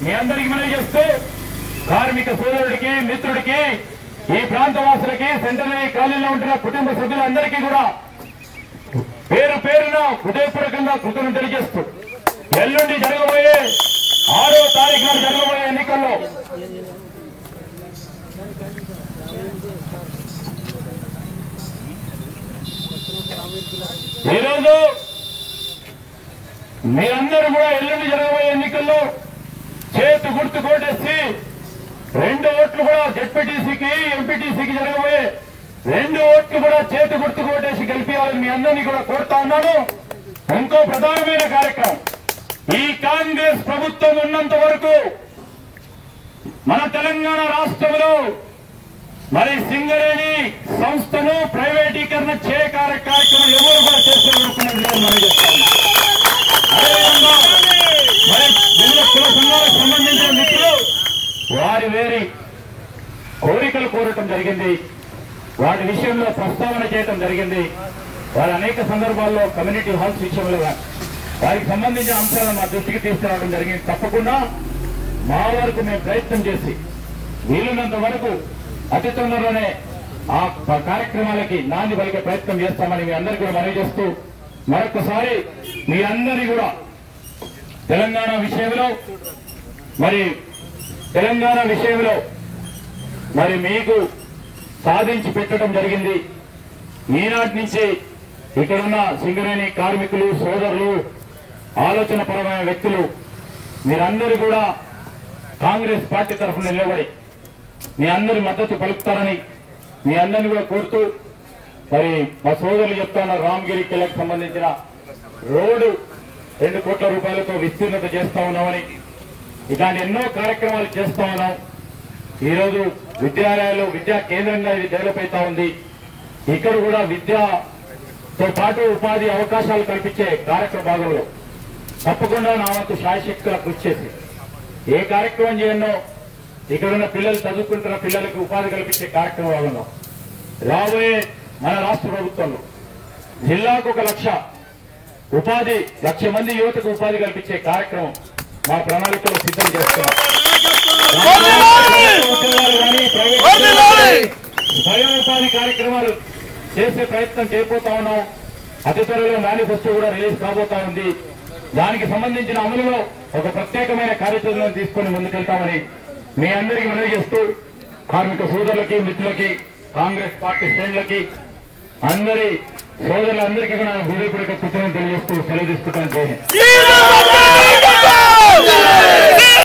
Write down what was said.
మీ అందరికీ మనవి చేస్తూ కార్మిక సోదరుడికి మిత్రుడికి ఈ ప్రాంత వాసులకి సెంటనరీ కాలనీలో ఉంటున్న కుటుంబ సభ్యులందరికీ కూడా పేరు పేరున హృదయపూర్వకంగా కృతజ్ఞతలు తెలియజేస్తూ ఎల్లుండి జరగబోయే 6వ తారీఖున జరగబోయే ఎన్నికల్లో ఈరోజు మీరందరూ కూడా ఎల్లుండి జరగబోయే ఎన్నికల్లో చేతు గుర్తు కోటేసి 2 ఓట్లు కూడా జెడ్పీటీసీకి ఎంపీటీసీకి జరగబోయే 2 ఓట్లు కూడా చేతు గుర్తు కోటేసి గెలిపించాలని మీ అందరినీ కూడా కోరుతా ఉన్నాను. ఇంకో ప్రధానమైన కార్యక్రమం, ఈ కాంగ్రెస్ ప్రభుత్వం ఉన్నంత వరకు మన తెలంగాణ రాష్ట్రంలో మరి సింగరేణి సంస్థను ప్రైవేటీకరణ చేయ కార్యక్రమం ఎవరు కూడా చేస్తున్నది మనం చేస్తాము. అదేవిధంగా మరి వివిధ కుల సంఘాలకు సంబంధించిన మిత్రులు వారి వేరి కోరికలు కోరటం జరిగింది, వాటి విషయంలో ప్రస్తావన చేయడం జరిగింది. వారు అనేక సందర్భాల్లో కమ్యూనిటీ హాల్స్ విషయంలో వారికి సంబంధించిన అంశాలను మా దృష్టికి తీసుకురావడం జరిగింది. తప్పకుండా మా వరకు మేము ప్రయత్నం చేసి వీలున్నంత వరకు అతి తొందరలోనే ఆ కార్యక్రమాలకి నాంది పలికే ప్రయత్నం చేస్తామని మీ అందరికీ కూడా మనవి చేస్తూ మరొకసారి మీ అందరినీ కూడా తెలంగాణ విషయంలో మరి మీకు సాధించి పెట్టడం జరిగింది. ఈనాటి నుంచి ఇక్కడున్న సింగరేణి కార్మికులు సోదరులు ఆలోచనపరమైన వ్యక్తులు మీరందరూ కూడా కాంగ్రెస్ పార్టీ తరఫున నిలబడి మీ అందరి మద్దతు పలుకుతారని మీ అందరినీ కూడా కోరుతూ మరి మా సోదరులు చెప్తున్న రామగిరి కిలకు సంబంధించిన రోడ్డు 2 కోట్ల రూపాయలతో విస్తీర్ణత చేస్తా ఉన్నామని, ఇలాంటి ఎన్నో కార్యక్రమాలు చేస్తా ఉన్నాం. ఈరోజు విద్యాలయాలు విద్యా కేంద్రంగా ఇది డెవలప్ అవుతా ఉంది. ఇక్కడ కూడా విద్యతో పాటు ఉపాధి అవకాశాలు కల్పించే కార్యక్రమ భాగంలో తప్పకుండా నా వంతు శాయశక్తుల కృషి చేసి ఏ కార్యక్రమం చేయనో ఇక్కడున్న పిల్లలు చదువుకుంటున్న పిల్లలకు ఉపాధి కల్పించే కార్యక్రమ భాగంలో రాబోయే మన రాష్ట్ర ప్రభుత్వంలో జిల్లాకు 1 లక్ష ఉపాధి 1,00,000 మంది యువతకు ఉపాధి కల్పించే కార్యక్రమం మా ప్రణాళికలో సిద్ధం చేస్తున్నాం. స్వయం ఉపాధి కార్యక్రమాలు చేసే ప్రయత్నం చేయబోతా ఉన్నాం. అతి త్వరలో మేనిఫెస్టో కూడా రిలీజ్ కాబోతా ఉంది. దానికి సంబంధించిన అమలులో ఒక ప్రత్యేకమైన కార్యాచరణను తీసుకుని ముందుకెళ్తామని మీ అందరికీ మనవి చేస్తూ కార్మిక సోదరులకి మిత్రులకి కాంగ్రెస్ పార్టీ శ్రేణులకి అందరి సోదరులందరికీ కూడా హృదయపూర్వక కృతజ్ఞతలు తెలియజేస్తూ సెలవు తీసుకుంటాను.